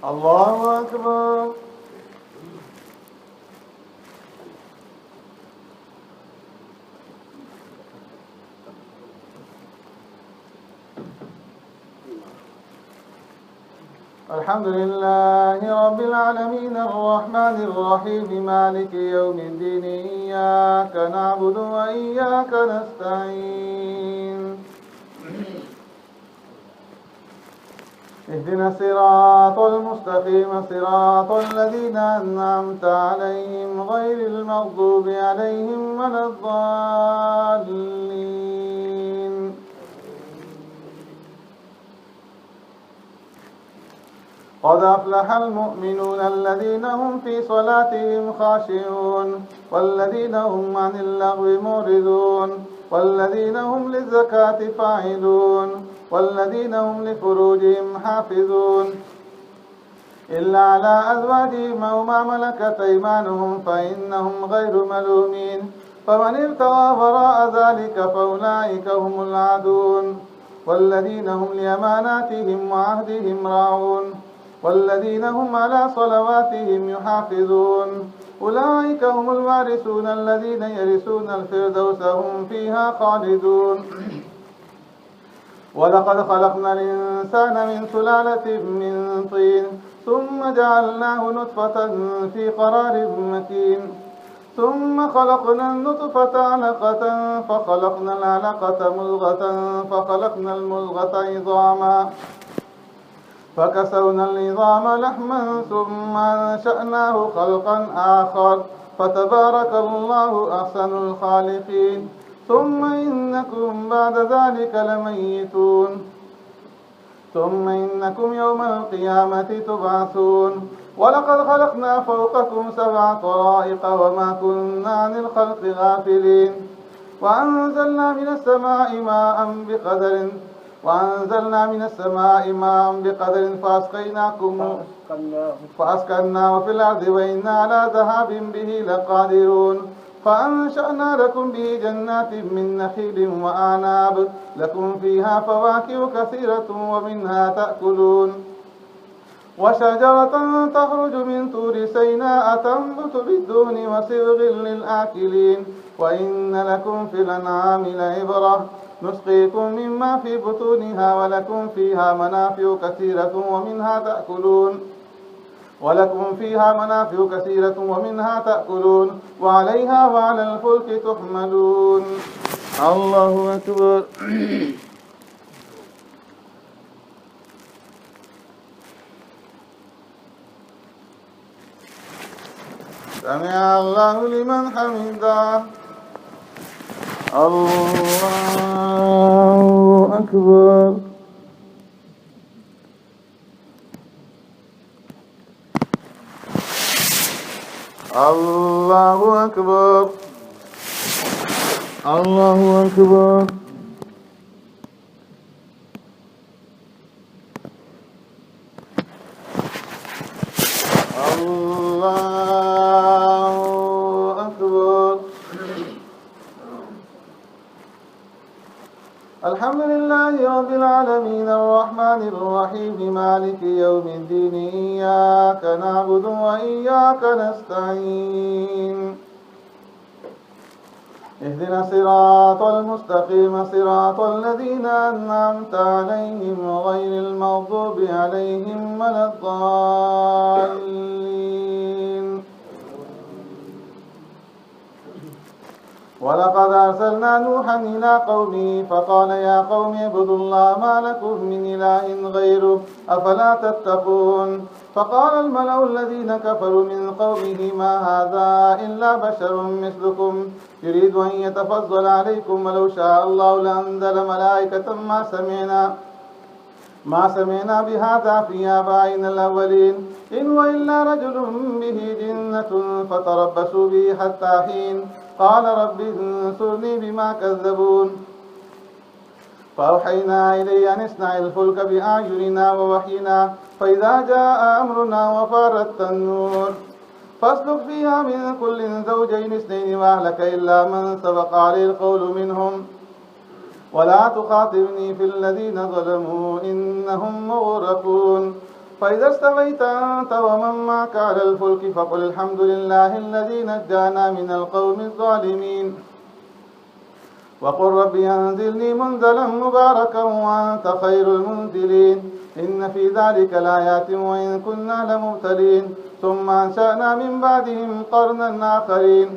الله أكبر. الحمد لله رب العالمين الرحمن الرحيم مالك يوم الدين إياك نعبد وإياك نستعين اهدنا الصراط المستقيم صراط الذين أنعمت عليهم غير المغضوب عليهم ولا الضالين. قد أفلح المؤمنون الذين هم في صلاتهم خاشعون والذين هم عن اللغو معرضون والذين هم للزكاة فاعلون والذين هم لفروجهم حافظون إلا على أزواجهم أو ما ملكت أيمانهم فإنهم غير ملومين فمن ابتغى وراء ذلك فأولئك هم العادون والذين هم لأماناتهم وعهدهم راعون والذين هم على صلواتهم يحافظون أولئك هم الوارثون الذين يرثون الفردوس هم فيها خالدون. ولقد خلقنا الإنسان من سلالة من طين ثم جعلناه نطفة في قرار مكين ثم خلقنا النطفة علقة فخلقنا العلقة مضغة فخلقنا المضغة عظاما فكسونا العظام لحما ثم أنشأناه خلقا آخر فتبارك الله أحسن الخالقين. ثم إنكم بعد ذلك لميتون ثم إنكم يوم القيامة تبعثون. ولقد خلقنا فوقكم 7 طرائق وما كنا عن الخلق غافلين وأنزلنا من السماء ماء بقدر فأسكناه في الأرض وإنا على ذهاب به لقادرون. فأنشأنا لكم به جنات من نخيل وأعناب لكم فيها فواكه كثيرة ومنها تأكلون وشجرة تخرج من طور سيناء تنبت بالدهن وصبغ للآكلين وإن لكم في الأنعام لعبرة نسقيكم مما في بطونها ولكم فيها منافع كثيرة ومنها تأكلون وعليها وعلى الفلك تحملون. الله أكبر. سمع الله لمن حمده. الله أكبر. الله أكبر. الله أكبر. الله أكبر. الحمد لله رب العالمين الرحمن الرحيم مالك يوم الدين إياك نعبد وإياك نستعين اهدنا الصراط المستقيم صراط الذين أنعمت عليهم غير المغضوب عليهم ولا الضالين. ولقد أرسلنا نوحا إلى قومه فقال يا قوم اعبدوا الله ما لكم من إله غيره أفلا تتقون. فقال الملأ الذين كفروا من قومه ما هذا إلا بشر مثلكم يريد أن يتفضل عليكم ولو شاء الله لأنزل ملائكة ما سمعنا بهذا في آبائنا الأولين إن هو إلا رجل به جنة فتربصوا به حتى حين. قال رب انصرني بما كذبون. فأوحينا إليه أن اصنع الفلك بأعيننا ووحينا فإذا جاء أمرنا وفارت النور فاسلك فيها من كل زوجين 2 وأهلك إلا من سبق عليه القول منهم ولا تخاطبني في الذين ظلموا إنهم مغرقون. فإذا استويت أنت ومن معك على الفلك فقل الحمد لله الذي نجانا من القوم الظالمين وقل رب أنزلني منزلا مباركا وأنت خير المنزلين إن في ذلك لآيات وإن كنا لمبتلين ثم أنشأنا من بعدهم قرنا آخرين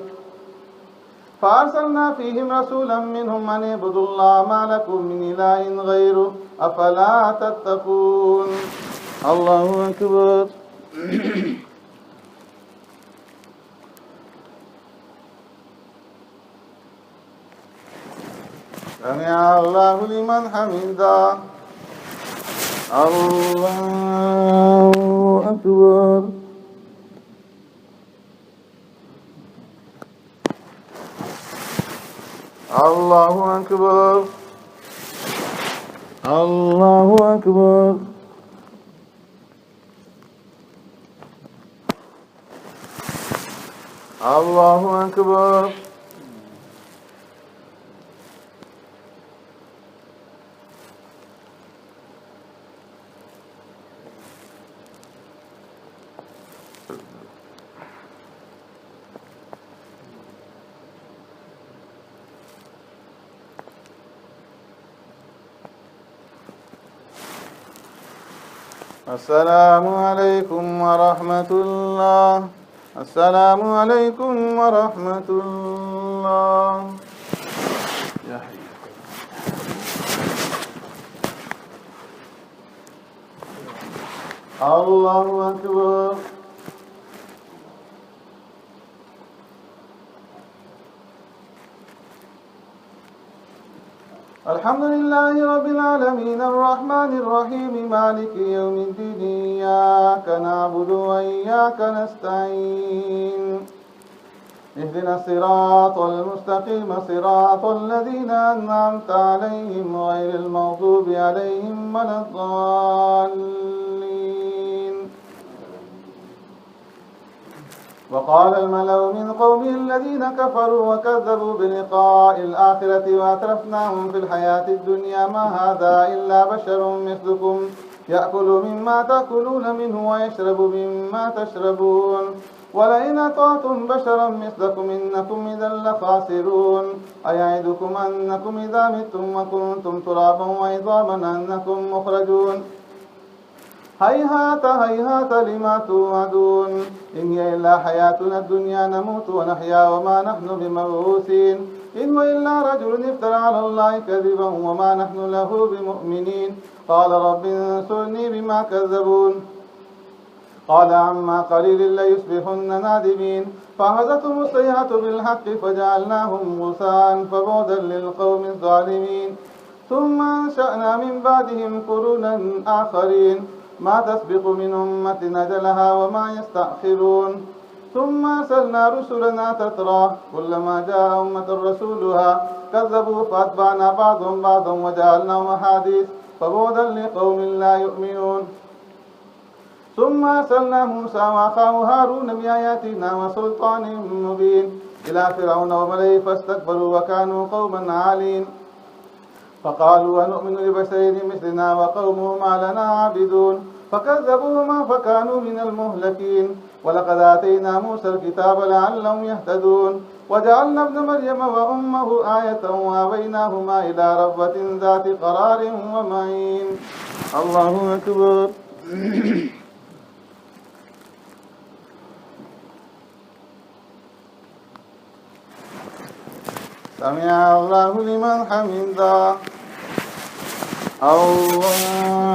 فأرسلنا فيهم رسولا منهم أن اعبدوا الله ما لكم من إله غيره أفلا تتقون. الله أكبر. سمع الله لمن حمده. الله أكبر. الله أكبر. الله أكبر. الله أكبر. السلام عليكم ورحمة الله. السلام عليكم ورحمة الله. يا حي. الله أكبر. الحمد لله رب العالمين الرحمن الرحيم مالك يوم الدين إياك نعبد وإياك نستعين اهدنا الصراط المستقيم صراط الذين أنعمت عليهم غير المغضوب عليهم ولا الضالين. وقال الملأ من قومه الذين كفروا وكذبوا بلقاء الآخرة وأترفناهم في الحياة الدنيا ما هذا إلا بشر مثلكم يأكل مما تأكلون منه ويشرب مما تشربون ولئن أطعتم بشرا مثلكم إنكم إذا لخاسرون أيعدكم أنكم إذا متم وكنتم ترابا وعظاما أنكم مخرجون هيهات هيهات لما توعدون إن هي إلا حياتنا الدنيا نموت ونحيا وما نحن بمبعوثين إن هو إلا رجل افترى على الله كذبا وما نحن له بمؤمنين قال رب انصرني بما كذبون قال عما قليل ليصبحن نادمين فأخذتهم الصيحة بالحق فجعلناهم غثاء فبعدا للقوم الظالمين ثم أنشأنا من بعدهم قرونا آخرين ما تسبق من أمة أجلها وما يستأخرون ثم أرسلنا رسلنا تترى كلما جاء أمة رسولها كذبوا فأتبعنا بعضهم بعضا وجعلناهم أحاديث فبعدا لقوم لا يؤمنون ثم أرسلنا موسى وأخاه هارون بآياتنا وسلطان مبين إلى فرعون وملئه فاستكبروا وكانوا قوما عالين فقالوا أنؤمن لبشرين مثلنا وقومهما لنا عابدون فكذبوهما فكانوا من المهلكين ولقد آتينا موسى الكتاب لعلهم يهتدون وجعلنا ابن مريم وأمه آية وآويناهما إلى ربوة ذات قرار ومعين. الله أكبر. سمع الله لمن حمده. الله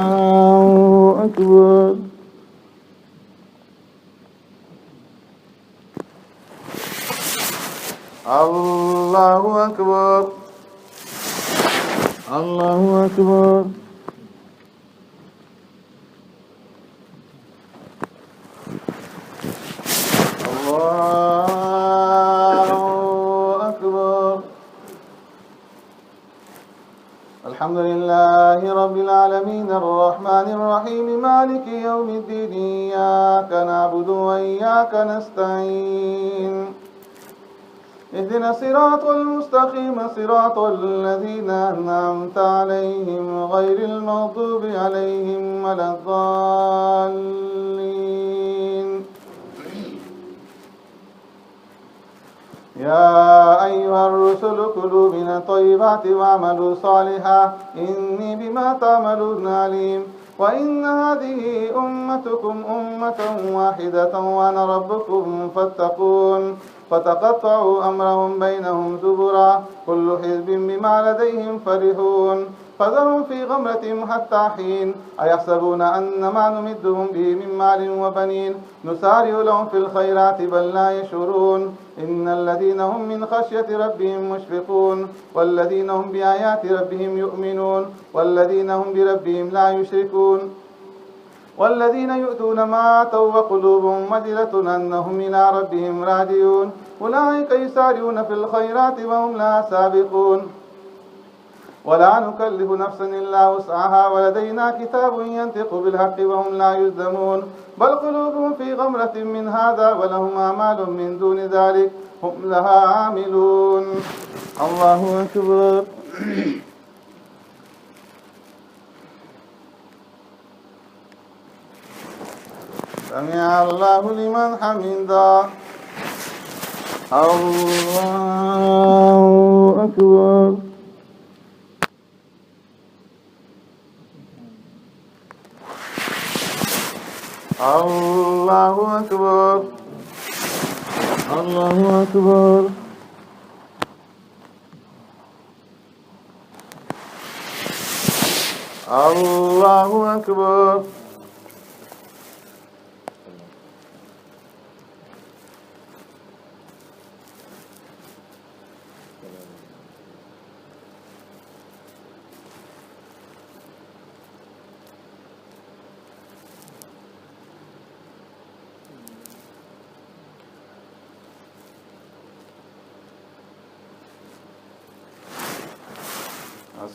أكبر. الله أكبر. الله أكبر. الحمد لله رب العالمين الرحمن الرحيم مالك يوم الدين إياك نعبد وإياك نستعين اهدنا الصراط المستقيم صراط الذين أنعمت عليهم غير المغضوب عليهم ولا الضالين. يا أيها الرسل كلوا من الطيبات واعملوا صالحا إني بما تعملون عليم. وإن هذه أمتكم أمة واحدة وأنا ربكم فاتقون. فتقطعوا أمرهم بينهم زبرا كل حزب بما لديهم فرحون. فذرهم في غمرتهم حتى حين أيحسبون أن ما نمدهم به من مال وبنين نسارع لهم في الخيرات بل لا يشعرون. إن الذين هم من خشية ربهم مشفقون والذين هم بآيات ربهم يؤمنون والذين هم بربهم لا يشركون والذين يؤتون ما آتوا وقلوبهم وجلة أنهم إلى ربهم راجعون. أولئك يسارعون في الخيرات وهم لا سابقون. ولا نكلف نفسا إلا وسعها ولدينا كتاب ينطق بالحق وهم لا يظلمون. بل قلوبهم في غمرة من هذا ولهم أعمال من دون ذلك هم لها عاملون. الله أكبر. سمع الله لمن حمده. الله أكبر. الله أكبر. الله أكبر. الله أكبر.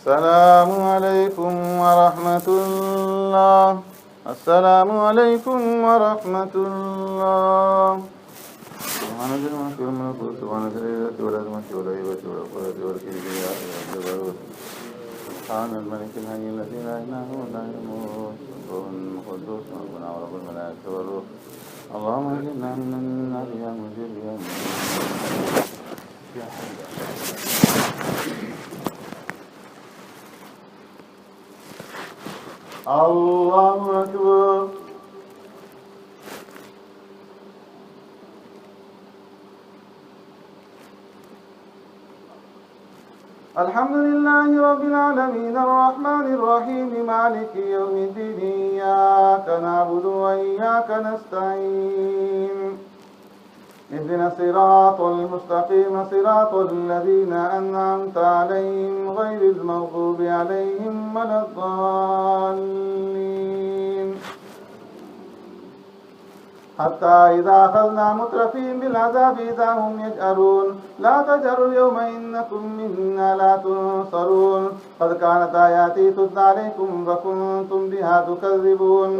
السلام عليكم ورحمة الله. السلام عليكم ورحمة الله. سبحان الملك الحي الذي لا إله إلا هو الروح القدوس ربنا ورب الملائكة والروح. اللهم اجعلنا من النار يا مجيب يا الله أكبر. الحمد لله رب العالمين الرحمن الرحيم مالك يوم الدين إياك نعبد وإياك نستعين. اهدنا الصراط المستقيم صراط الذين أنعمت عليهم غير المغضوب عليهم ولا الضالين. حتى إذا أخذنا مترفين بالعذاب إذا هم يجأرون. لا تجأروا اليوم إنكم منا لا تنصرون. قد كانت آياتي تتلى عليكم فكنتم بها تكذبون.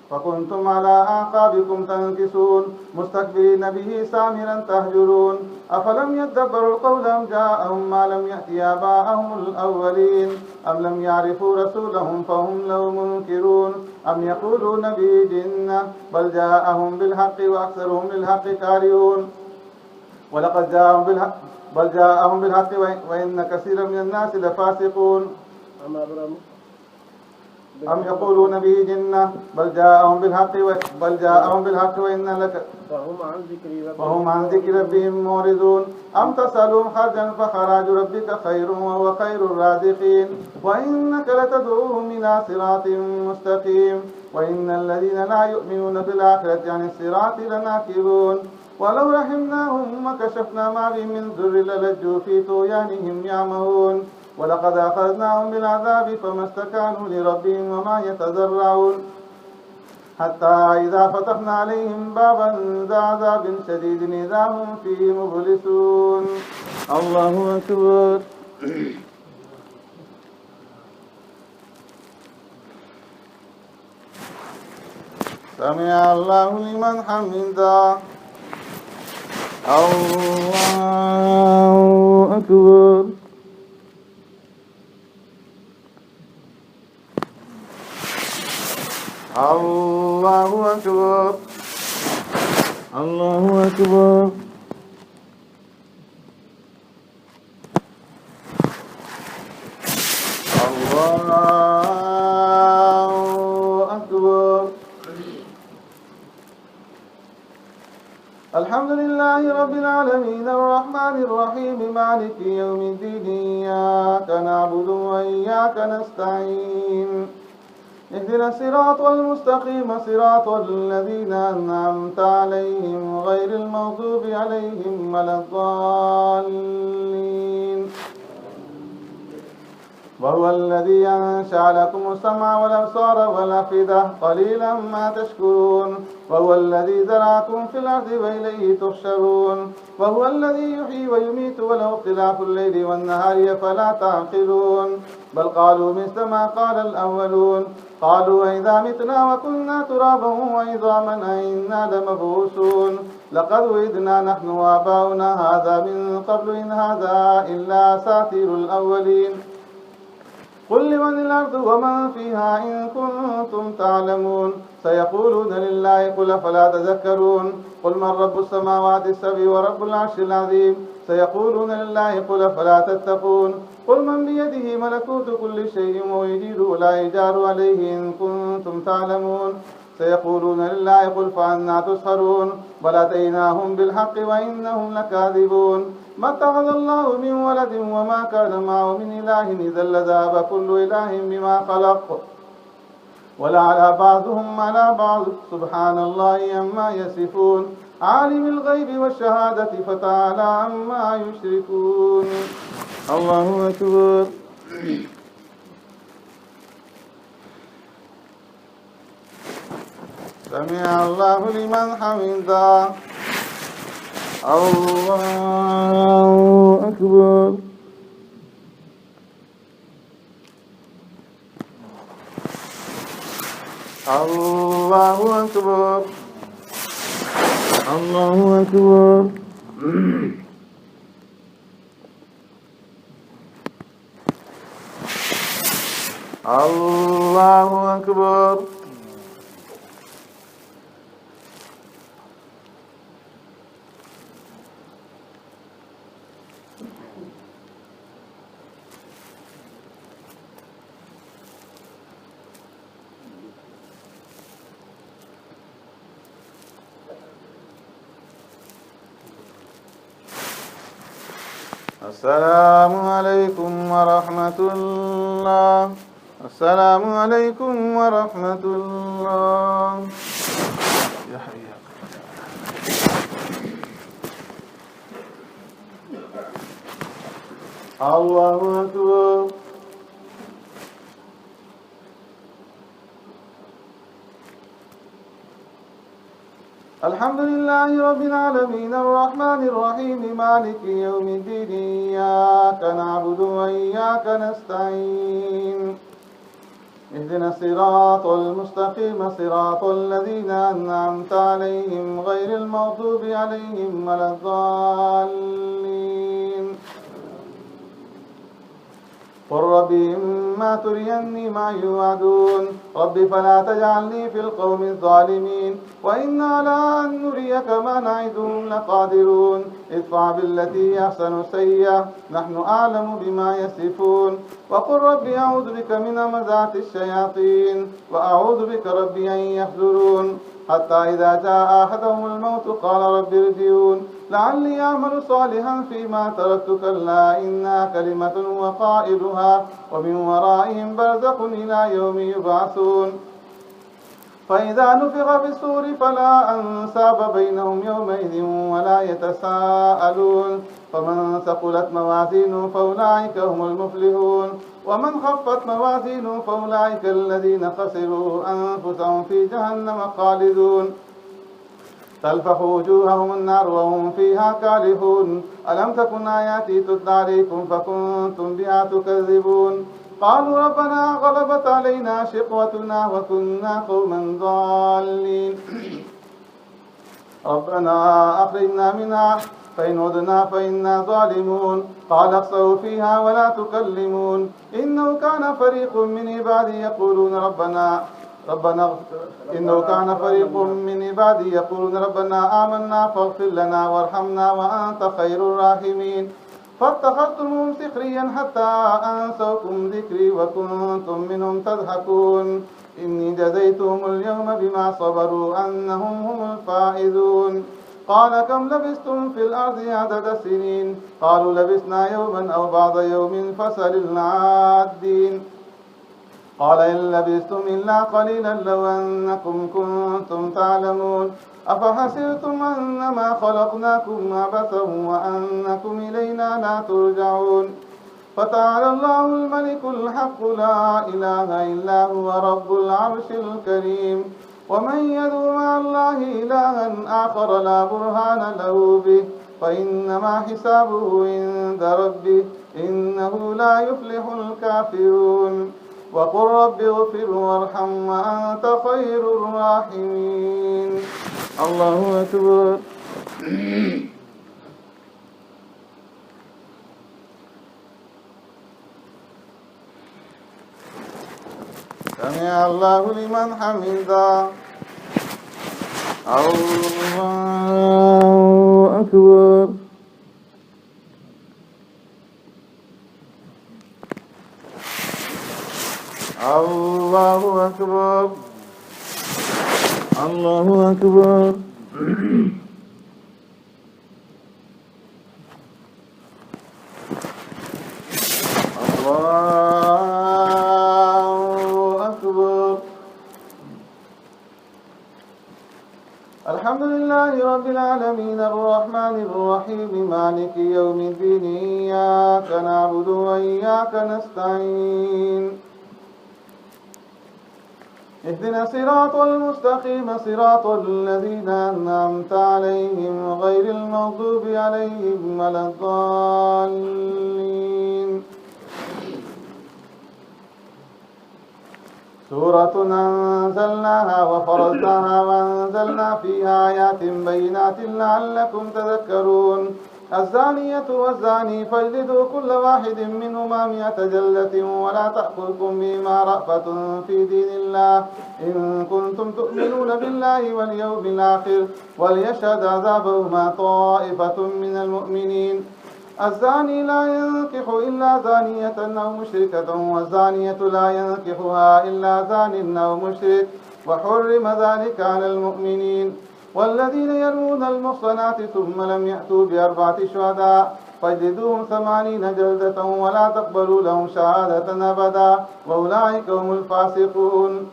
فكنتم على أعقابكم تنكسون مستكبرين به سامرا تهجرون. أفلم يدبروا القول أم جاءهم ما لم يأت آباءهم الأولين أم لم يعرفوا رسولهم فهم له منكرون أم يقولون به جنة بل جاءهم بالحق وأكثرهم للحق كارهون. ولقد جاءهم بالحق بل جاءهم بالحق وإن كثيرا من الناس لفاسقون. أم يقولون به جنة بل جاءهم بالحق وإن لك فهم عن ذكر ربهم معرضون. أم تسألهم خرجا فخراج ربك خير وهو خير الرازقين. وإنك لتدعوهم إلى صراط مستقيم. وإن الذين لا يؤمنون بالآخرة عن الصراط لناكبون. ولو رحمناهم وكشفنا ما بهم من ضر للجوا في طغيانهم يعمهون. ولقد أخذناهم بالعذاب فما استكانوا لربهم وما يتضرعون. حتى إذا فتحنا عليهم بابا ذا عذاب شديد إذا هم فيه مبلسون. الله أكبر. سمع الله لمن حمده. الله أكبر. الله أكبر. الله أكبر. الله أكبر. الحمد لله رب العالمين الرحمن الرحيم مالك يوم الدين إياك نعبد وإياك نستعين اهدنا الصراط المستقيم صراط الذين أنعمت عليهم غير المغضوب عليهم ولا الضالين. وهو الذي أنشأ لكم السمع والأبصار والأفئدة قليلا ما تشكرون. وهو الذي زرعكم في الأرض وإليه تحشرون. وهو الذي يحيي ويميت وله اختلاف الليل والنهار فلا تعقلون. بل قالوا مثل ما قال الأولون قالوا أئذا متنا وكنا ترابا وعظاما أئنا لمبعوثون لقد وعدنا نحن وآباؤنا هذا من قبل إن هذا إلا أساطير الأولين. قل لمن الأرض ومن فيها إن كنتم تعلمون سيقولون لله قل أفلا تذكرون. قل من رب السماوات السبع ورب العرش العظيم سيقولون لله قل أفلا تتقون. قل من بيده ملكوت كل شيء ويجير ولا يجار عليه إن كنتم تعلمون سيقولون لله قل فأنى تسحرون. بل أتيناهم بالحق وإنهم لكاذبون. ما اتخذ الله من ولد وما كان معه من إله إذا لذهب كل إله بما خلق ولعلى بعضهم على بعض سبحان الله عما يصفون. عالم الغيب والشهادة فتعالى عما يشركون. الله أكبر. سمع الله لمن حمده. الله أكبر. الله أكبر. الله أكبر. الله أكبر. السلام عليكم ورحمة الله. السلام عليكم ورحمة الله. يا حياك الله أكبر. الحمد لله رب العالمين الرحمن الرحيم مالك يوم الدين إياك نعبد وإياك نستعين اهدنا الصراط المستقيم صراط الذين أنعمت عليهم غير المغضوب عليهم ولا الضالين. قل رب إما تريني ما يوعدون رب فلا تجعلني في القوم الظالمين وإنا على أن نريك ما نعدهم لقادرون. ادفع بالتي أحسن السيئة نحن أعلم بما يصفون. وقل رب أعوذ بك من همزات الشياطين وأعوذ بك رب أن يحضرون. حتى إذا جاء أحدهم الموت قال رب ارجعون لعلي أعمل صالحا فيما تركت كلا إنها كلمة وقائلها ومن ورائهم برزخ إلى يوم يبعثون. فإذا نفخ في الصور فلا أنساب بينهم يومئذ ولا يتساءلون. فمن ثقلت موازينه فأولئك هم المفلحون ومن خفت موازينه فأولئك الذين خسروا أنفسهم في جهنم خالدون. تلفح وجوههم النار وهم فيها كالحون. ألم تكن آياتي تتلى عليكم فكنتم بها تكذبون. قالوا ربنا غلبت علينا شقوتنا وكنا قوما ضالين. ربنا أخرجنا منها فإن عدنا فإنا ظالمون قال اخسئوا فيها ولا تكلمون إنه كان فريق من عبادي يقولون إنه كان فريق من عبادي يقولون ربنا آمنا فاغفر لنا وارحمنا وأنت خير الراحمين فاتخذتموهم سخريا حتى أنسوكم ذكري وكنتم منهم تضحكون إني جزيتهم اليوم بما صبروا أنهم هم الفائزون قال كم لبثتم في الأرض عدد سنين قالوا لبثنا يوما أو بعض يوم فسل العادين قال إن لبثتم إلا قليلا لو أنكم كنتم تعلمون أفحسبتم أنما خلقناكم عبثا وأنكم إلينا لا ترجعون فتعالى الله الملك الحق لا إله إلا هو رب العرش الكريم ومن يدعو مع الله إلها آخر لا برهان له به فإنما حسابه عند ربه إنه لا يفلح الكافرون وقل رب اغفر وارحم وأنت خير الراحمين الله أكبر سمع الله لمن حمده الله أكبر الله أكبر الله أكبر الله أكبر الحمد لله رب العالمين الرحمن الرحيم مالك يوم الدين إياك نعبد وإياك نستعين اهدنا الصراط المستقيم صراط الذين أنعمت عليهم غير المغضوب عليهم ولا الضالين سورة أنزلناها وفرضناها وأنزلنا فيها آيات بينات لعلكم تذكرون الزانية والزاني فاجلدوا كل واحد منهما 100 جلدة ولا تأخذكم بهما رأفة في دين الله إن كنتم تؤمنون بالله واليوم الآخر وليشهد عذابهما طائفة من المؤمنين الزاني لا ينكح إلا زانية أو مشركة والزانية لا ينكحها إلا زان أو مشرك وحرم ذلك على المؤمنين والذين يرمون المحصنات ثم لم يأتوا ب4 شهداء فاجلدوهم 80 جلدة ولا تقبلوا لهم شهادة أبدا وأولئك هم الفاسقون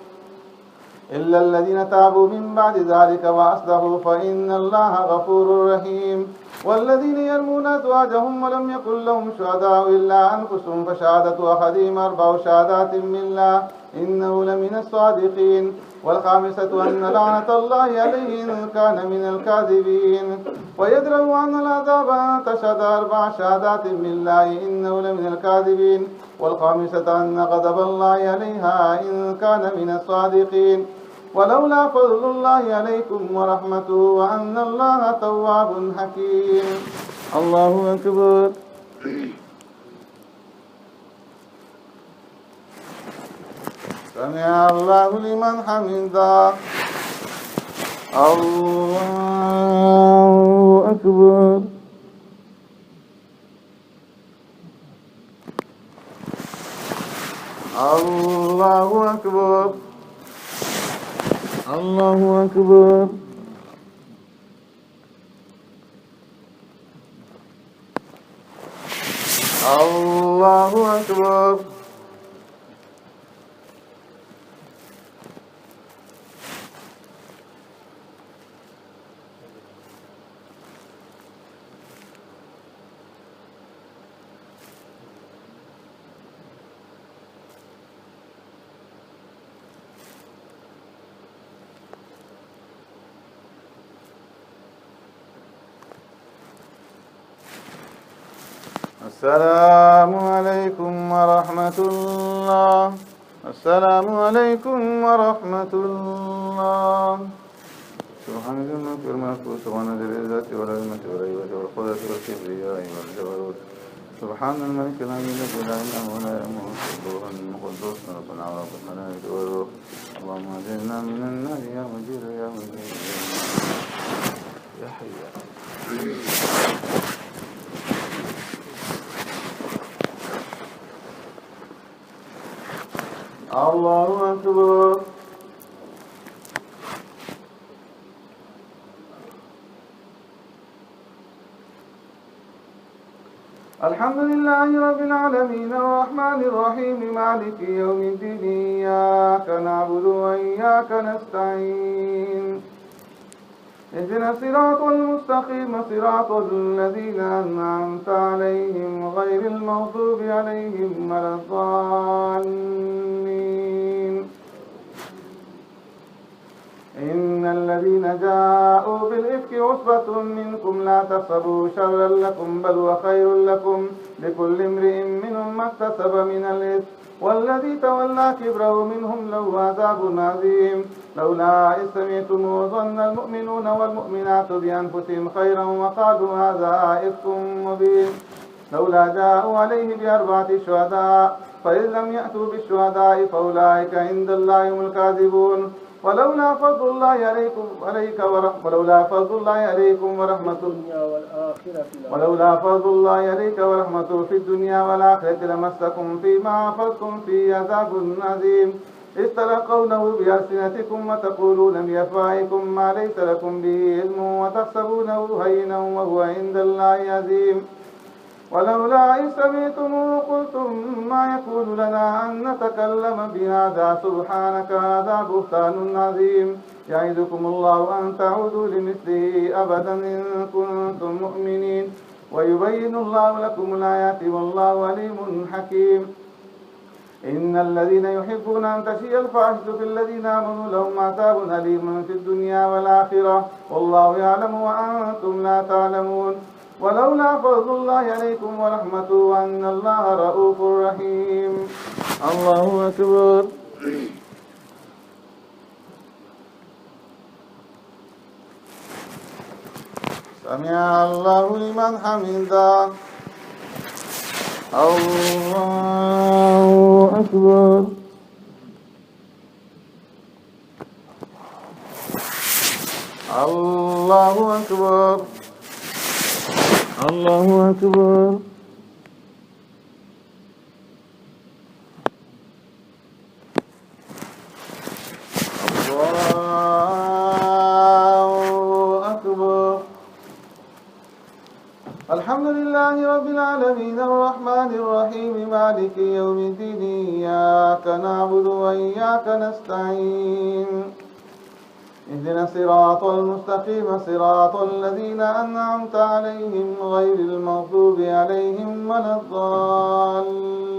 إلا الذين تابوا من بعد ذلك وأصلحوا فإن الله غفور رحيم والذين يرمون أزواجهم ولم يكن لهم شهداء إلا أنفسهم فشهادة أحدهم 4 شهادات بالله إنه لمن الصادقين والخامسة أن لعنة الله عليه إن كان من الكاذبين ويدرأ عن العذاب أن تشهد 4 شهادات بالله إنه لمن الكاذبين والخامسة أن غضب الله عليها إن كان من الصادقين ولولا فضل الله عليكم ورحمته وأن الله تواب حكيم الله أكبر سمع الله لمن حمده الله أكبر الله أكبر الله أكبر الله أكبر السلام عليكم ورحمة الله السلام عليكم ورحمة الله سبحان ذي الملك والملكوت سبحان ذي العزة والعظمة والهيبة والقدرة والكبرياء والجبروت سبحان الملك العزيز الذي لا إله ولا يموت سبوح قدوس ربنا ورب الملائكة والروح اللهم أجرنا من النار يا مجيد يا مجيد يا حي الله أكبر. الحمد لله رب العالمين الرحمن الرحيم مالك يوم الدين إياك نعبد وإياك نستعين اهدنا الصراط المستقيم صراط الذين أنعمت عليهم غير المغضوب عليهم ولا الضالين. إن الذين جاءوا بالإفك عصبة منكم لا تحسبوا شرا لكم بل هو خير لكم لكل امرئ منهم ما اكتسب من الإثم والذي تولى كبره منهم له عذاب عظيم لولا إذ سمعتموه ظن المؤمنون والمؤمنات بأنفسهم خيرا وقالوا هذا إفك مبين لولا جاءوا عليه بأربعة شهداء فإن لم يأتوا بالشهداء فأولئك عند الله هم الكاذبون ولولا فضل الله عليكم ورحمته في الدنيا والآخرة لمسكم فيما أخذتم فيه عذاب عظيم إذ تلقونه بألسنتكم وتقولون بأفواهكم ما ليس لكم به علم وتحسبونه هينا وهو عند الله عظيم ولولا إذ سمعتموه قلتم ما يكون لنا أن نتكلم بهذا سبحانك هذا بهتان عظيم يعظكم الله أن تعودوا لمثله أبدا إن كنتم مؤمنين ويبين الله لكم الآيات والله عليم حكيم. إن الذين يحبون أن تشيع الفاحشة في الذين آمنوا لهم عذاب أليم في الدنيا والآخرة والله يعلم وأنتم لا تعلمون ولولا فضل الله عليكم ورحمته وأن الله رؤوف رحيم. الله أكبر. سمع الله لمن حمده. الله أكبر. الله أكبر. الله أكبر. الحمد لله رب العالمين الرحمن الرحيم مالك يوم الدين إياك نعبد وإياك نستعين اهدنا الصراط المستقيم صراط الذين أنعمت عليهم غير المغضوب عليهم ولا الضالين.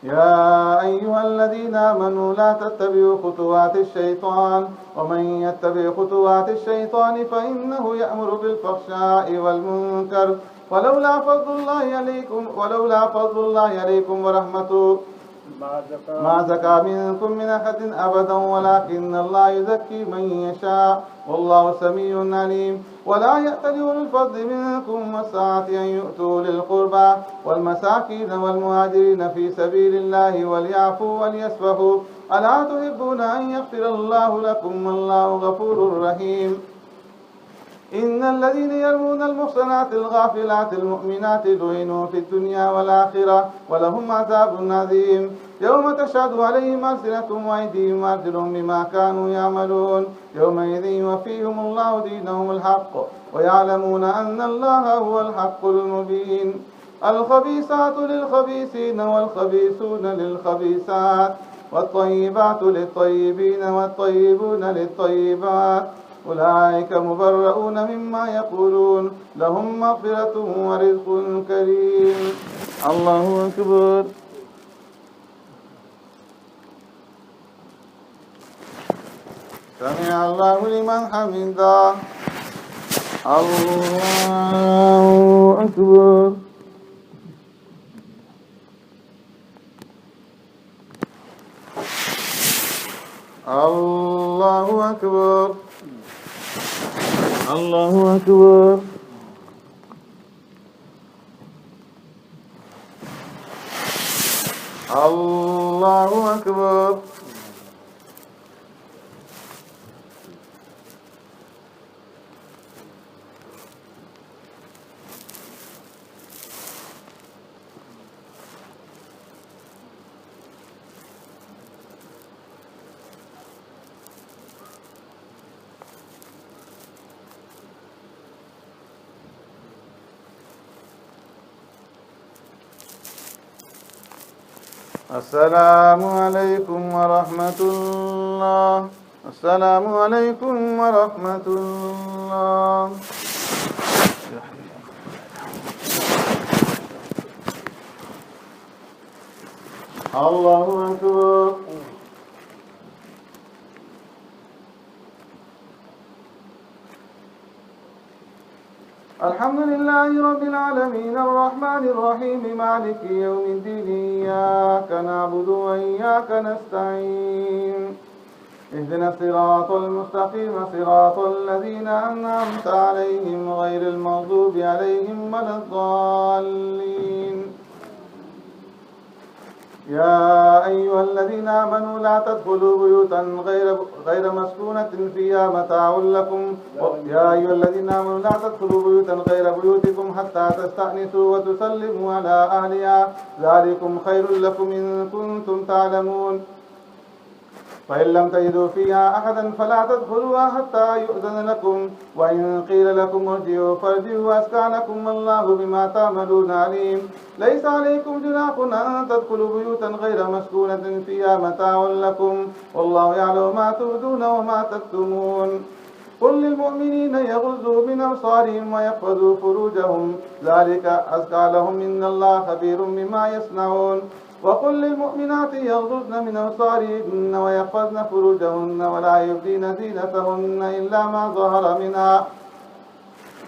يا أيها الذين آمنوا لا تتبعوا خطوات الشيطان ومن يتبع خطوات الشيطان فإنه يأمر بالفحشاء والمنكر ولولا فضل الله عليكم ورحمته ما زكى منكم من أحد أبدا ولكن الله يزكي من يشاء والله سميع عليم. ولا يأتل أولو الفضل منكم والسعة أن يؤتوا للقربى والمساكين والمهاجرين في سبيل الله وليعفوا وليصفحوا ألا تحبون أن يغفر الله لكم والله غفور رحيم. إن الذين يرمون المحصنات الغافلات المؤمنات لعنوا في الدنيا والآخرة ولهم عذاب عظيم يوم تشهد عليهم ألسنتهم وأيديهم وأرجلهم بما كانوا يعملون يومئذ يوفيهم الله دينهم الحق ويعلمون أن الله هو الحق المبين. الخبيثات للخبيثين والخبيثون للخبيثات والطيبات للطيبين والطيبون للطيبات أولئك مبرؤون مما يقولون لهم مغفرة ورزق كريم. الله أكبر. سمع الله لمن حمده. الله أكبر. الله أكبر. الله أكبر. الله أكبر. السلام عليكم ورحمة الله. السلام عليكم ورحمة الله. الله أكبر. الحمد لله رب العالمين الرحمن الرحيم مالك يوم الدين إياك نعبد وإياك نستعين اهدنا الصراط المستقيم صراط الذين أنعمت عليهم غير المغضوب عليهم ولا الضالين. يا أيها الذين آمنوا لا تدخلوا بيوتا غير مسكونة فيها متاع لكم. يا أيها الذين آمنوا لا تدخلوا بيوتا غير بيوتكم حتى تستأنسوا وتسلموا على أهلها ذلكم خير لكم إن كنتم تعلمون. فإن لم تجدوا فيها أحدا فلا تدخلوها حتى يؤذن لكم وإن قيل لكم ارجعوا فارجعوا وأزكى لكم والله بما تعملون عليم. ليس عليكم جناح أن تدخلوا بيوتا غير مسكونة فيها متاع لكم والله يعلم ما تبدون وما تكتمون. قل للمؤمنين يغضوا من أبصارهم ويحفظوا فروجهم ذلك أزكى لهم إن الله خبير بما يصنعون. وقل للمؤمنات يغضضن من أبصارهن ويحفظن فروجهن ولا يبدين زينتهن إلا ما ظهر منها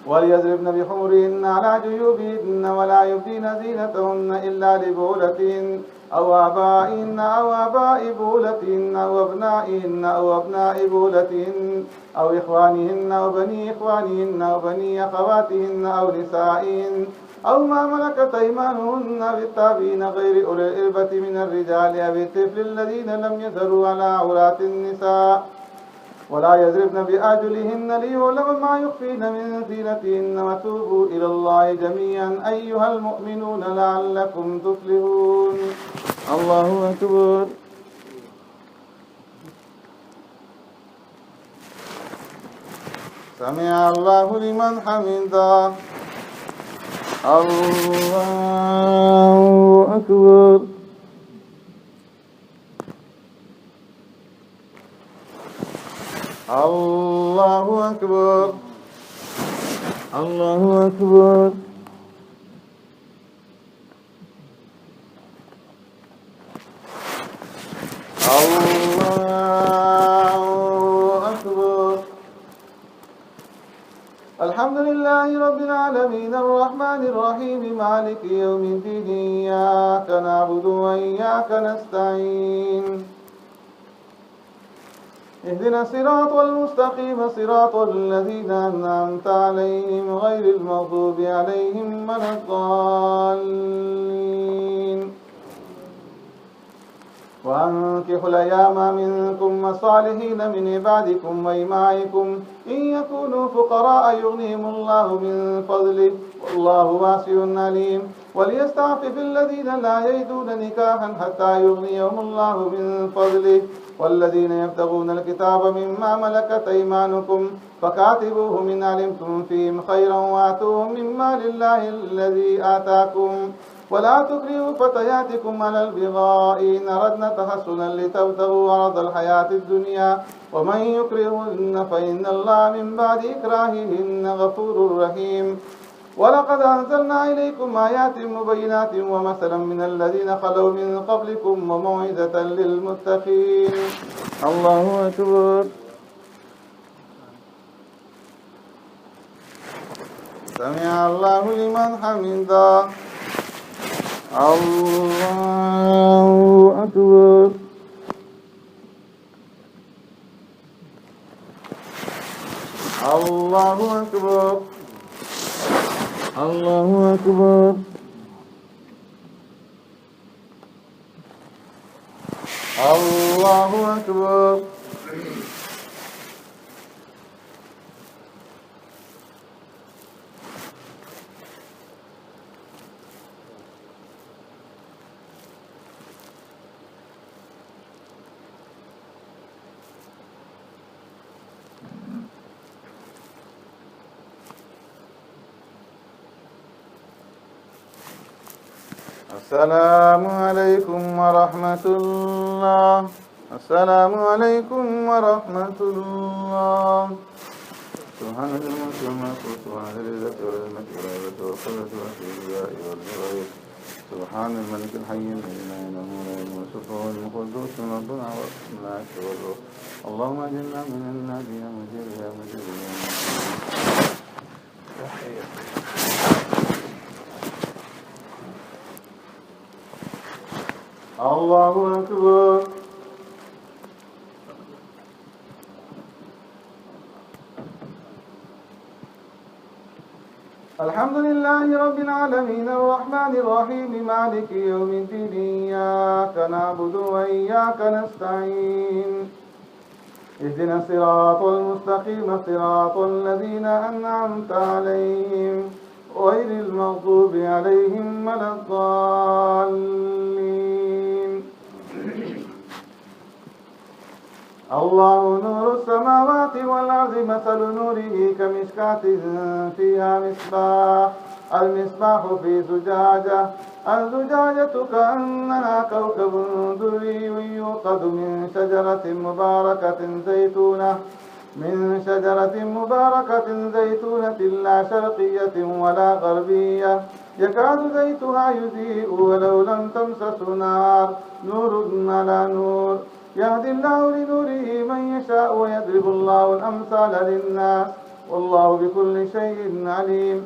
وليضربن بخمرهن على جيوبهن ولا يبدين زينتهن إلا لبعولتهن أو آبائهن أو آباء بعولتهن أو أبنائهن أو أبناء بعولتهن أو إخوانهن أو بني إخوانهن أو بني أخواتهن أو نسائهن أو ما ملكت أيمانهن بالتابعين غير أولي الإربة من الرجال أو الطفل الذين لم يظهروا على عورات النساء ولا يضربن بأرجلهن ليعلم ما يخفين من زينتهن وتوبوا إلى الله جميعا أيها المؤمنون لعلكم تفلحون. الله أكبر. سمع الله لمن حمده. الله أكبر. الله أكبر. الله أكبر. الله أكبر. الحمد لله رب العالمين الرحمن الرحيم مالك يوم الدين إياك نعبد وإياك نستعين اهدنا الصراط المستقيم صراط الذين أنعمت عليهم غير المغضوب عليهم ولا الضالين. وأنكحوا الأيام منكم والصالحين من عبادكم وإمائكم إن يكونوا فقراء يغنيهم الله من فضله والله واسع عليم. وليستعفف الذين لا يجدون نكاحا حتى يغنيهم الله من فضله والذين يبتغون الكتاب مما ملكت أيمانكم فكاتبوهم إن علمتم فيهم خيرا وآتوهم مما لله الذي آتاكم ولا تكرهوا فتياتكم على البغاء إن أردنا تحصنا لتبتغوا عرض الحياة الدنيا ومن يكرهن فإن الله من بعد إكراههن غفور رحيم. ولقد أنزلنا إليكم آيات مبينات ومثلا من الذين خلوا من قبلكم وموعظة للمتقين. الله أكبر. سمع الله لمن حمده. الله أكبر. الله أكبر الله أكبر الله أكبر السلام عليكم ورحمة الله السلام عليكم ورحمة الله سبحان الملك والملكوت سبحان العزة والعظمة والهيبة والقدرة والكبرياء والجبروت سبحان الملك الحي الذي لا إله إلا هو الشفاء والقدوس ربنا والملائكة والروح اللهم اجعلنا من النار يا مجيب يا مجيب يا مجيب. الله أكبر الحمد لله رب العالمين الرحمن الرحيم مالك يوم الدين إياك نعبد وإياك نستعين اهدنا الصراط المستقيم صراط الذين أنعمت عليهم غير المغضوب عليهم ولا الضالين. الله نور السماوات والأرض مثل نوره كمشكاة فيها مصباح المصباح في زجاجة الزجاجة كأنها كوكب دري يوقد من شجرة مباركة زيتونة لا شرقية ولا غربية يكاد زيتها يضيء ولو لم تمسس نار نور على نور يهدي الله لنوره من يشاء ويضرب الله الأمثال للناس والله بكل شيء عليم.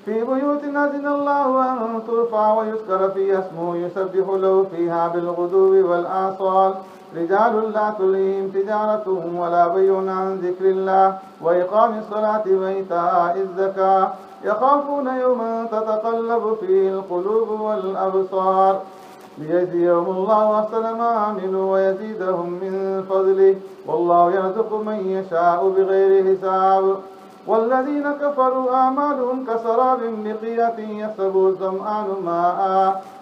في بيوت أذن الله أن ترفع ويذكر فيها اسمه يسبح له فيها بالغدو والآصال رجال لا تلهيهم تجارة ولا بيع عن ذكر الله وإقام الصلاة وإيتاء الزكاة يخافون يوما تتقلب فيه القلوب والأبصار ليجزيهم الله أحسن ما عملوا ويزيدهم من فضله والله يرزق من يشاء بغير حساب. والذين كفروا أعمالهم كسراب بقيعة يحسبه الظمآن ماء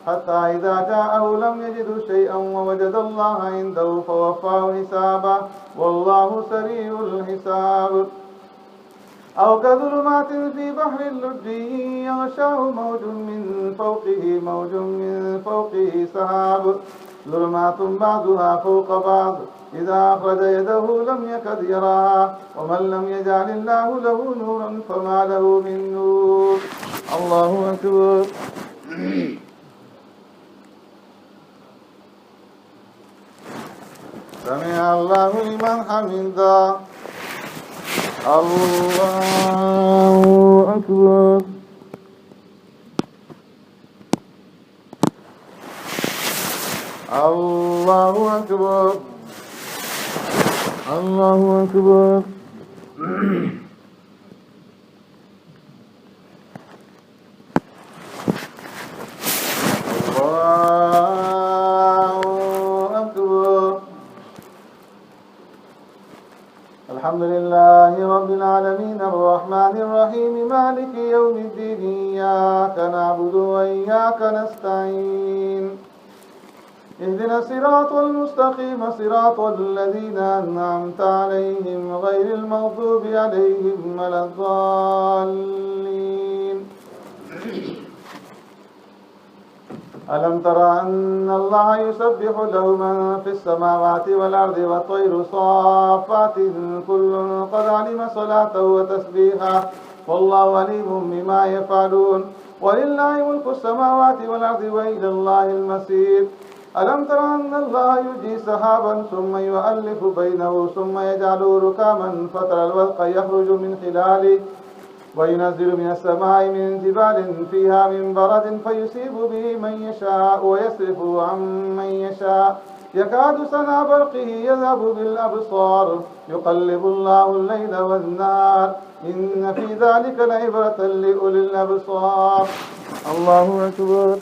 حتى إذا جاءه لم يجد شيئا ووجد الله عنده فوفاه حسابه والله سريع الحساب. أو كظلمات في بحر اللجي يغشاه موج من فوقه سحاب ظلمات بعضها فوق بعض إذا أخرج يده لم يكد يراها ومن لم يجعل الله له نورا فما له من نور. الله أكبر. سمع الله لمن حمده. الله أكبر. الله أكبر. الله أكبر. الحمد لله رب العالمين الرحمن الرحيم مالك يوم الدين إياك نعبد وإياك نستعين اهدنا الصراط المستقيم صراط الذين أنعمت عليهم غير المغضوب عليهم ولا الضالين. ألم تر أن الله يسبح له من في السماوات والأرض والطير صافات كل قد علم صلاته وتسبيحه والله عليم بما يفعلون ولله ملك السماوات والأرض وإلى الله المصير. ألم تر أن الله يجي سحابا ثم يؤلف بينه ثم يجعله ركاما فترى الودق يخرج من خلاله وينزل من السماء من جبال فيها من برد فيصيب به من يشاء ويصرفه عن من يشاء يكاد سنا برقه يذهب بالأبصار يقلب الله الليل والنهار إن في ذلك لعبرة لأولي الأبصار. الله أكبر.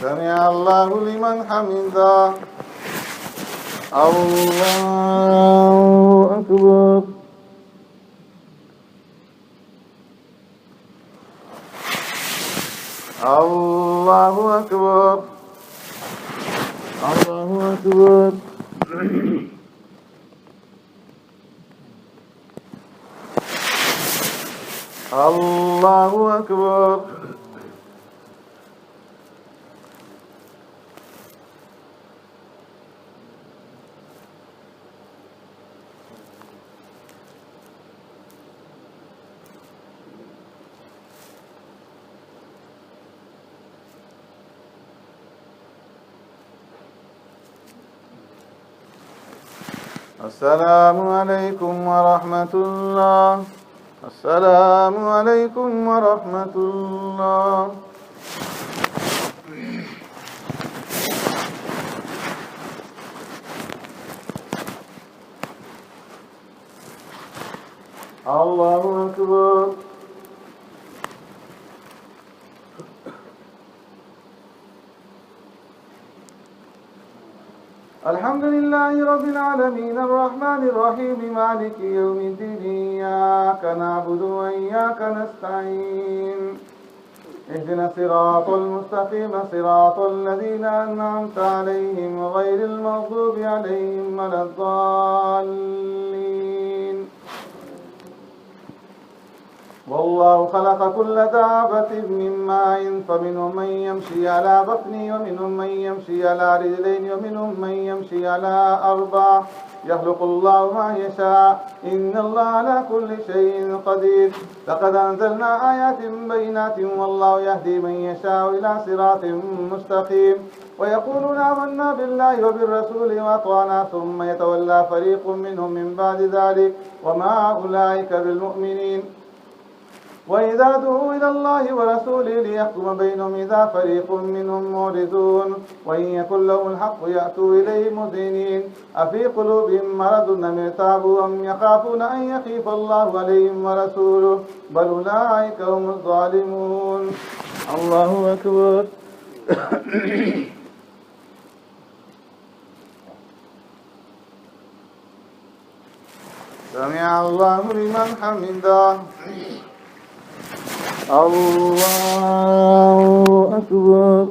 سمع الله لمن حمده. الله أكبر. الله أكبر. الله أكبر. الله أكبر. السلام عليكم ورحمة الله. السلام عليكم ورحمة الله. الله أكبر. الحمد لله رب العالمين الرحمن الرحيم مالك يوم الدين إياك نعبد وإياك نستعين اهدنا الصراط المستقيم صراط الذين أنعمت عليهم غير المغضوب عليهم ولا الضالين. والله خلق كل دابة من ماء فمنهم من يمشي على بطنه ومنهم من يمشي على رجلين ومنهم من يمشي على أربع يخلق الله ما يشاء إن الله على كل شيء قدير. لقد أنزلنا آيات بينات والله يهدي من يشاء إلى صراط مستقيم. ويقولون آمنا بالله وبالرسول وأطعنا ثم يتولى فريق منهم من بعد ذلك وما أولئك بالمؤمنين. وإذا دعوا إلى الله ورسوله ليحكم بينهم إذا فريق منهم معرضون وإن يكن لهم الحق يأتوا إليه مذعنين أفي قلوبهم مرض أم ارتابوا أم يخافون أن يخيف الله عليهم ورسوله بل أولئك هم الظالمون. الله أكبر. سمع الله لمن حمده. الله أكبر.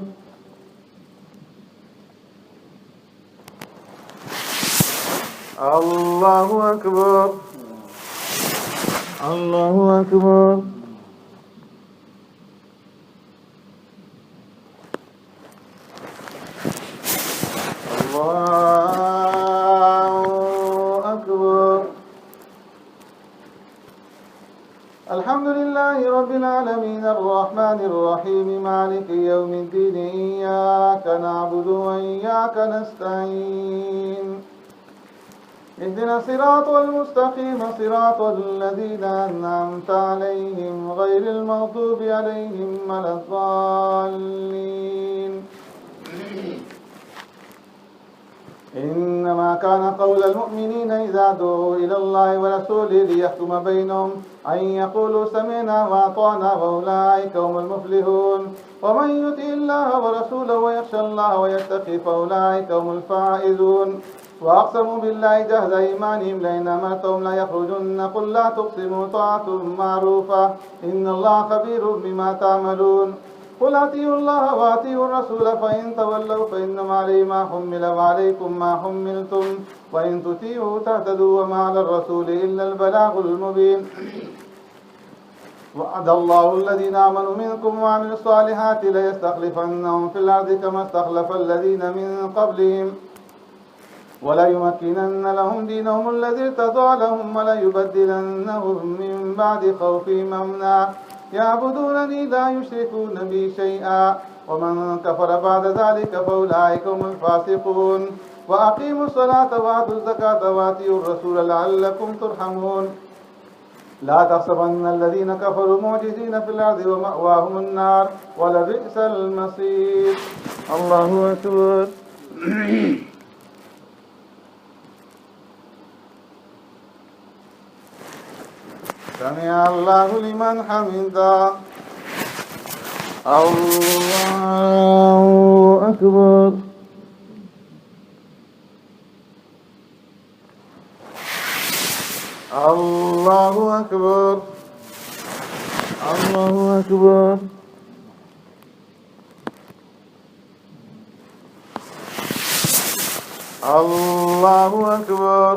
الله أكبر. الله أكبر. الله أكبر. الحمد لله رب العالمين الرحمن الرحيم مالك يوم الدين إياك نعبد وإياك نستعين اهدنا الصراط المستقيم صراط الذين أنعمت عليهم غير المغضوب عليهم ولا الضالين. إنما كان قول المؤمنين إذا دعوا إلى الله ورسوله ليحكم بينهم أن يقولوا سمعنا وأطعنا وأولئك هم المفلحون. ومن يطع الله ورسوله ويخشى الله ويتقي فأولئك هم الفائزون. وأقسموا بالله جهد إيمانهم لئن أمرتهم ليخرجن قل لا تقسموا طاعة معروفة إن الله خبير بما تعملون. قل أطيعوا الله وأطيعوا الرسول فإن تولوا فإنما عليه ما حمل وعليكم ما حملتم وإن تطيعوا تهتدوا وما على الرسول إلا البلاغ المبين. وعد الله الذين آمنوا منكم وعملوا الصالحات ليستخلفنهم في الأرض كما استخلف الذين من قبلهم وليمكنن لهم دينهم الذي ارتضى لهم وليبدلنهم من بعد خوفهم أمنا يعبدونني لا يشركون بي شيئا ومن كفر بعد ذلك فأولئك هم الفاسقون. وأقيموا الصلاة وآتوا الزكاة وأطيعوا الرسول لعلكم ترحمون. لا تحسبن الذين كفروا معجزين في الأرض ومأواهم النار ولبئس المصير. الله أكبر. سمع الله لمن حمده. الله أكبر. الله أكبر. الله أكبر. الله أكبر.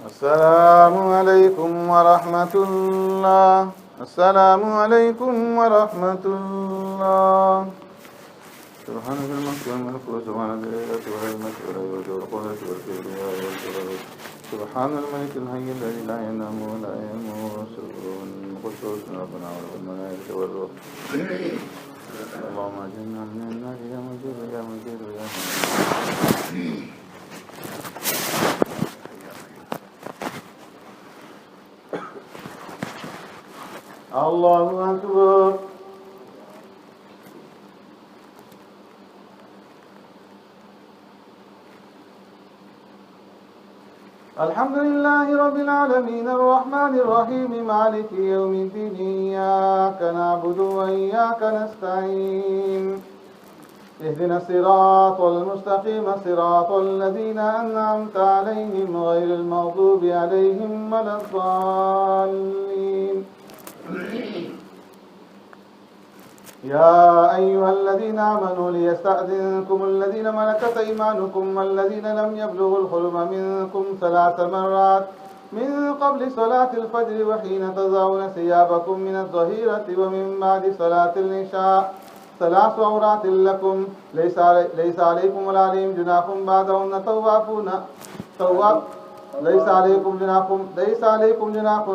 السلام عليكم ورحمة الله. السلام عليكم ورحمة الله. سبحانك الملك والملك وسبحانك الإله والملك والعزة والقدرة والكبرياء والجلال. سبحان الملك الحي الذي لا ينام ولا يموت قدوس ربنا والملائكة والروح. اللهم اجعلنا من النار يا مجيد يا مجيد يا مجيد. الله أكبر. الحمد لله رب العالمين الرحمن الرحيم مالك يوم الدين إياك نعبد وإياك نستعين اهدنا الصراط المستقيم صراط الذين أنعمت عليهم غير المغضوب عليهم ولا الضالين. يا أيها الذين آمنوا ليستأذنكم الذين ملكت أيمانكم والذين لم يبلغوا الحلم منكم 3 مرات من قبل صلاة الفجر وحين تضعون ثيابكم من الظهيرة ومن بعد صلاة العشاء 3 عورات لكم ليس عليكم ولا عليهم جناح بعدهن ليس عليكم جناح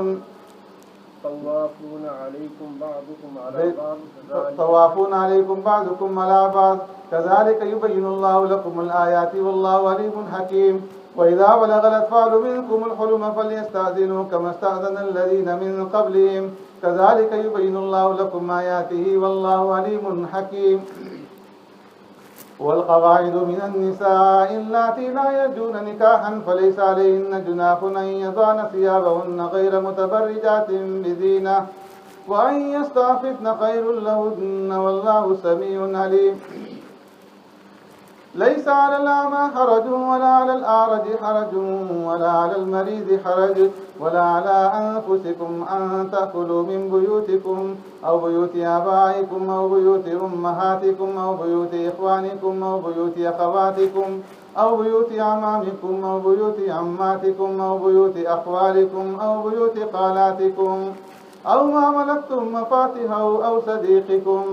طوافون عليكم بعضكم على بعض كذلك يبين الله لكم الآيات والله عليم حكيم. وإذا بلغ الأطفال منكم الحلم فليستأذنوا كما استأذن الذين من قبلهم كذلك يبين الله لكم آياته والله عليم حكيم. والقواعد من النساء اللاتي لا يرجون نكاحا فليس عليهن جناح أن يضعن ثيابهن غير متبرجات بزينة وأن يستعففن خير لهن والله سميع عليم. ليس على الأعمى حرج ولا على الأعرج حرج ولا على المريض حرج ولا على أنفسكم أن تأكلوا من بيوتكم أو بيوت آبائكم أو بيوت أمهاتكم أو بيوت إخوانكم أو بيوت أخواتكم أو بيوت أعمامكم أو بيوت عماتكم أو بيوت أخوالكم أو بيوت خالاتكم أو ما ملكتم مفاتحه أو صديقكم.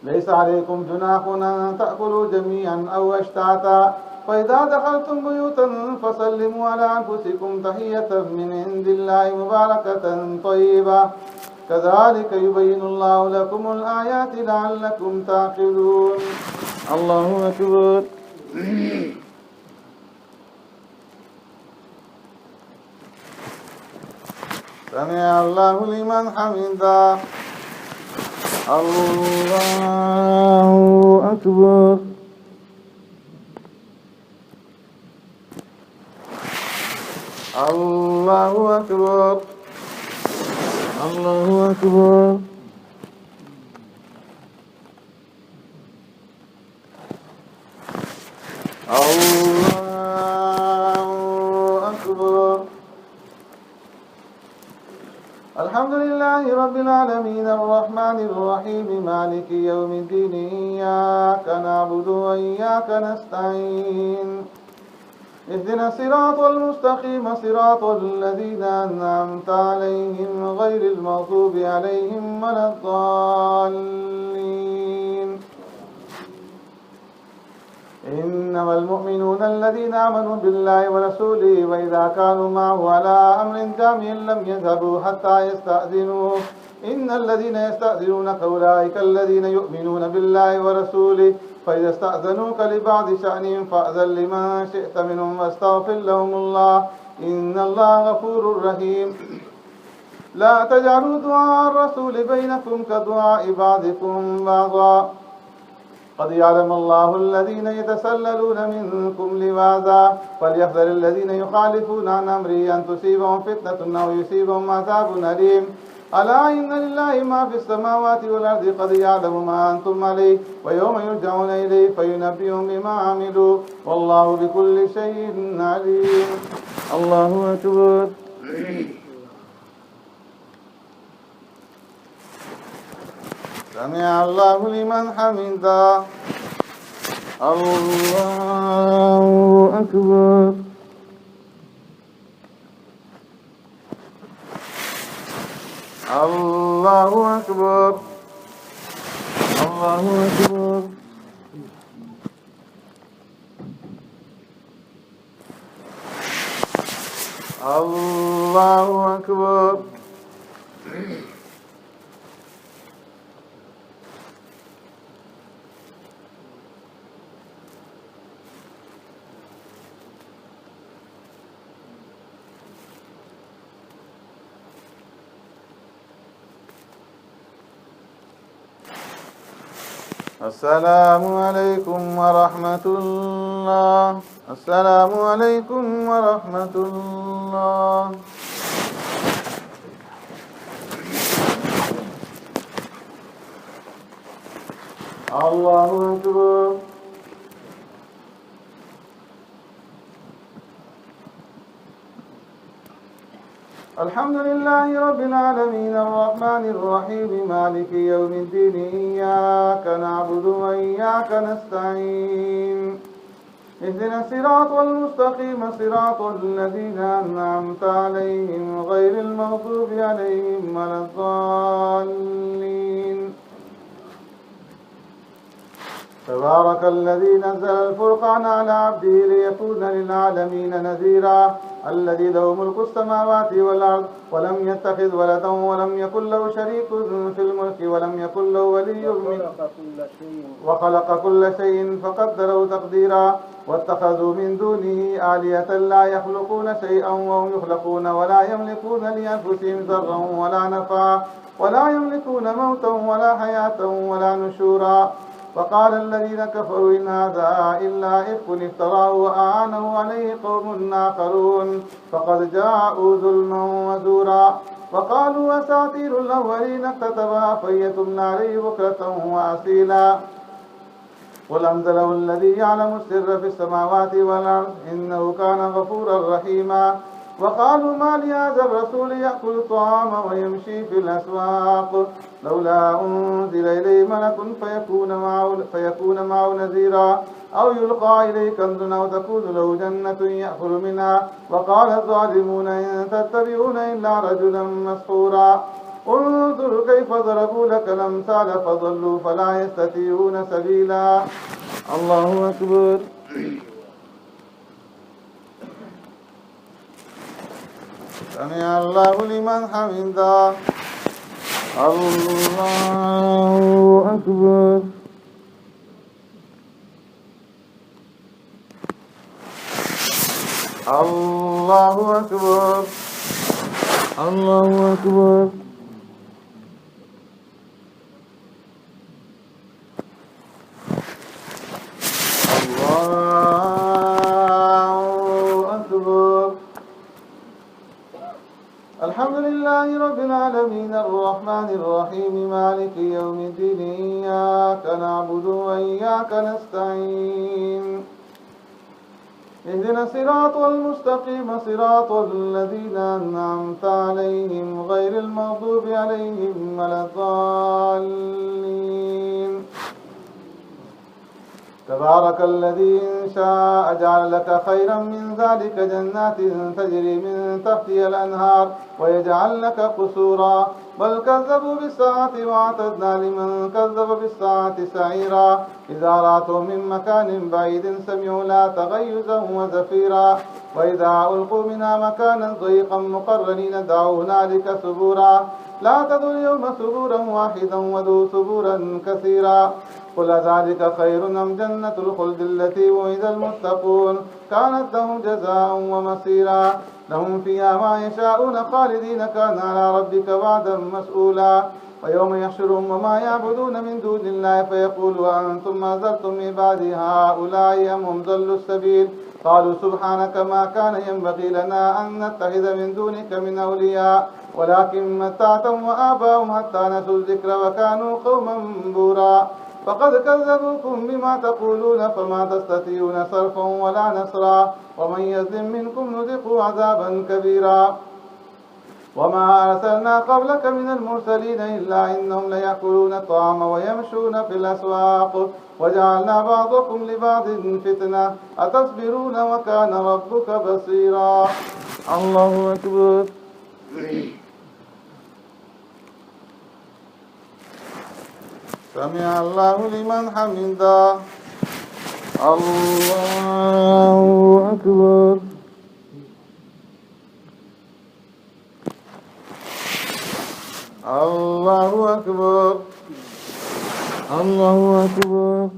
ليس عليكم جناح أن تأكلوا جميعا أو أشتاتا فإذا دخلتم بيوتا فسلموا على أنفسكم تحية من عند الله مباركة طيبة كذلك يبين الله لكم الآيات لعلكم تعقلون. الله أكبر. سمع الله لمن حمده. الله أكبر. الله أكبر. الله أكبر. الله أكبر. الحمد لله رب العالمين الرحمن الرحيم مالك يوم الدين إياك نعبد وإياك نستعين اهدنا الصراط المستقيم صراط الذين أنعمت عليهم غير المغضوب عليهم ولا الضالين. إن إنما المؤمنون الذين آمنوا بالله ورسوله وإذا كانوا معه على أمر جامع لم يذهبوا حتى يستأذنوه إن الذين يستأذنونك أولئك الذين يؤمنون بالله ورسوله فإذا استأذنوك لبعض شأنهم فأذن لمن شئت منهم واستغفر لهم الله إن الله غفور رحيم لا تجعلوا دعاء الرسول بينكم كدعاء بعضكم بعضا قد يعلم الله الذين يتسللون منكم لواذا فليحذر الذين يخالفون عن أمره أن تصيبهم فتنة أو يصيبهم عذاب أليم ألا إن لله ما في السماوات والأرض قد يعلم ما أنتم عليه ويوم يرجعون إليه فينبئهم بما عملوا والله بكل شيء عليم الله أكبر سمع الله لمن حمده الله أكبر الله أكبر الله أكبر الله أكبر السلام عليكم ورحمة الله السلام عليكم ورحمة الله الله أكبر الحمد لله رب العالمين الرحمن الرحيم مالك يوم الدين إياك نعبد وإياك نستعين اهدنا الصراط المستقيم صراط الذين أنعمت عليهم غير المغضوب عليهم ولا الضالين تبارك الذي نزل الفرقان على عبده ليكون للعالمين نذيرا الذي له ملك السماوات والأرض ولم يتخذ ولدا ولم يكن له شريك في الملك ولم يكن له ولي من وخلق كل شيء فقدره تقديرا واتخذوا من دونه آلهة لا يخلقون شيئا وهم يخلقون ولا يملكون لأنفسهم ضرا ولا نفعا ولا يملكون موتا ولا حياة ولا نشورا وقال الذين كفروا إن هذا إلا إفك افتراه وأعانه عليه قوم آخرون فقد جاءوا ظلما وزورا وقالوا أساطير الأولين اكتتبها فهي تملى عليه بكرة وأصيلا قل أنزله الذي يعلم السر في السماوات والأرض إنه كان غفورا رحيما وقالوا ما لهذا الرسول يأكل الطعام ويمشي في الأسواق لولا أنزل إليه ملك فيكون معه نذيرا أو يلقى إليه كنز أو تكون له جنة يأكل منها وقال الظالمون إن تتبعون إلا رجلا مسحورا انظر كيف ضربوا لك الأمثال فضلوا فلا يستطيعون سبيلا الله أكبر سمع الله لمن حمده الله أكبر الله أكبر الله أكبر الحمد لله رب العالمين الرحمن الرحيم مالك يوم الدين إياك نعبد وإياك نستعين اهدنا الصراط المستقيم صراط الذين أنعمت عليهم غير المغضوب عليهم ولا الضالين تبارك الذي إن شاء جعل لك خيرا من ذلك جنات تجري من تحتها الأنهار ويجعل لك قصورا بل كذبوا بالساعة وأعتدنا لمن كذب بالساعة سعيرا إذا رأتوا من مكان بعيد سمعوا لا تغيزا وزفيرا وإذا ألقوا منها مكانا ضيقا مقرنين دعوا هنالك ثبورا لا تدعوا اليوم ثبورا واحدا ودعوا ثبورا كثيرا قل ذلك خير أم جنة الخلد التي وعد المتقون كانت لهم جزاء ومصيرا لهم فيها ما يشاءون خالدين كان على ربك وعدا مسؤولا ويوم يحشرهم وما يعبدون من دون الله فيقول وأنتم أزلتم عبادي هؤلاء أم هم ضلوا السبيل قالوا سبحانك ما كان ينبغي لنا أن نتخذ من دونك من أولياء ولكن متعتهم وآباهم حتى نسوا الذكر وكانوا قوما بورا فقد كذبوكم بما تقولون فما تستطيعون صرفا ولا نصرا ومن يظلم منكم نذقه عذابا كبيرا وما أرسلنا قبلك من المرسلين إلا إنهم ليأكلون الطعام ويمشون في الأسواق وجعلنا بعضكم لبعض فتنة أتصبرون وكان ربك بصيرا. الله أكبر. سمع الله لمن حمده. الله أكبر. الله أكبر. الله أكبر.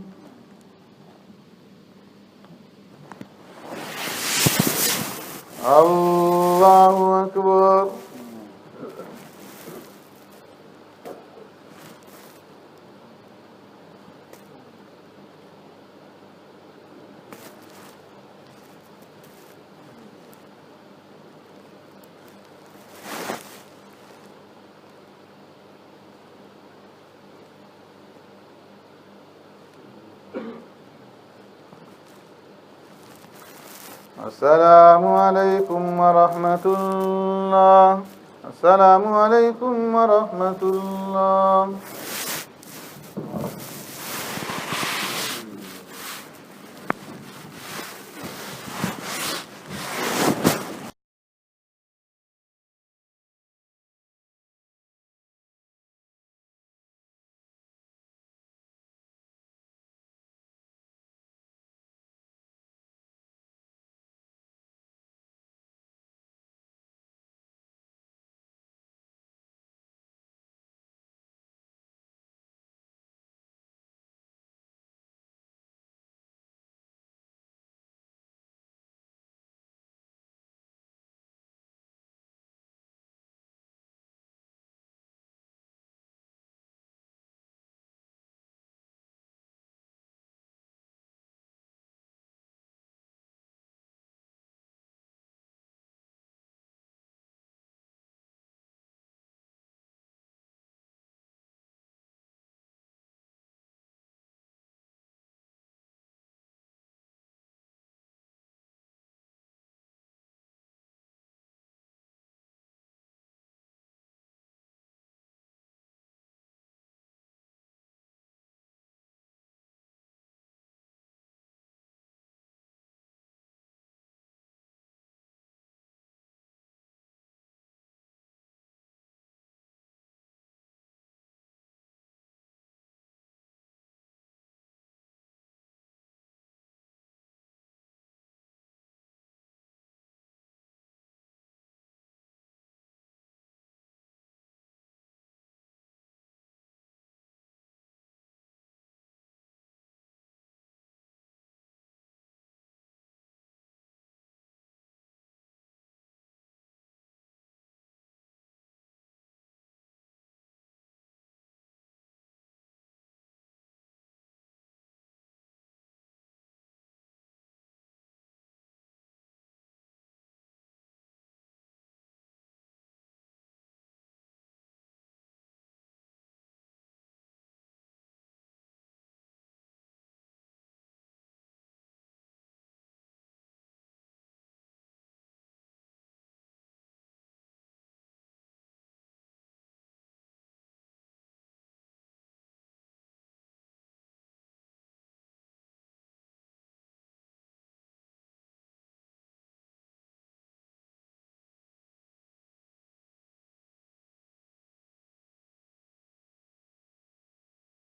الله أكبر. السلام عليكم ورحمة الله. السلام عليكم ورحمة الله.